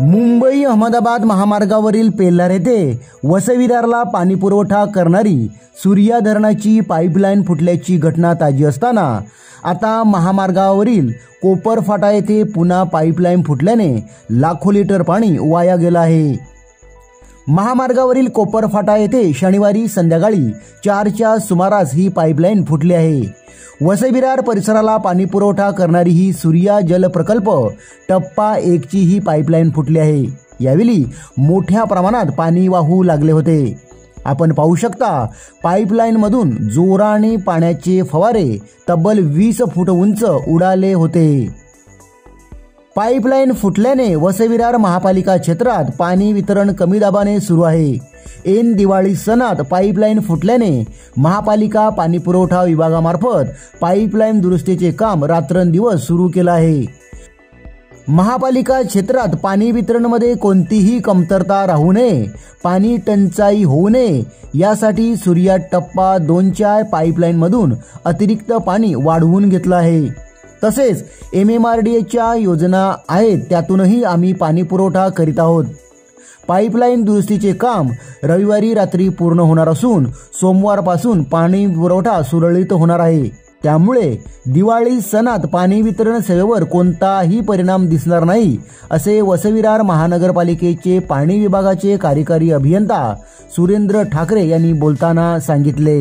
मुंबई अहमदाबाद महामार्गावरील पेल्लार येथे वसईविरारला पाणी पुरवठा करणारी सूर्या धरणाची पाईपलाईन फुटल्याची घटना ताजी असताना आता महामार्गावरील कोपरफाटा येथे पुन्हा पाईपलाईन फुटल्याने लाखो लिटर पाणी वाया गेलं आहे। महामार्गावरील कोपरफाटा येथे शनिवारी संध्याकाळी 4च्या सुमारास ही पाईपलाईन फुटली आहे। वसईविरार परिसराला पाणी पुरवठा करणारी ही सूर्या जल प्रकल्प टप्पा 1 ची ही पाईपलाईन फुटली आहे। यावेळी मोठ्या प्रमाणात पाणी वाहू लागले होते। आपण पाहू शकता पाईपलाईन मधून जोराने पाण्याचे फवारे तब्बल 20 फूट उंच उडाले होते। पाईपलाईन फुटल्याने वसईविरार महापालिका क्षेत्रात पाणी वितरण कमी दाबाने सुरू आहे। ऐन दिवाळी सणात पाईपलाईन फुटल्याने महापालिका पाणी पुरवठा विभागामार्फत पाईपलाईन दुरुस्तीचे काम रात्रंदिवस सुरू केलं आहे। महापालिका क्षेत्रात पाणी वितरणमध्ये कोणतीही कमतरता राहू नये, पाणी टंचाई होऊ नये यासाठी सूर्या टप्पा 2च्या पाईपलाईन मधून अतिरिक्त पाणी वाढवून घेतलं आहे। तसेच MMRDAच्या योजना आहेत त्यातूनही आम्ही पाणी पुरवठा करीत आहोत। पाईपलाईन दुरुस्तीचे काम रविवारी रात्री पूर्ण होणार असून सोमवारपासून पाणी पुरवठा सुरळीत होणार आहे। त्यामुळे दिवाळी सणात पाणी वितरण सेवेवर कोणताही परिणाम दिसणार नाही असे वसईविरार महानगरपालिकेचे पाणी विभागाचे कार्यकारी अभियंता सुरेंद्र ठाकरे यांनी बोलताना सांगितले।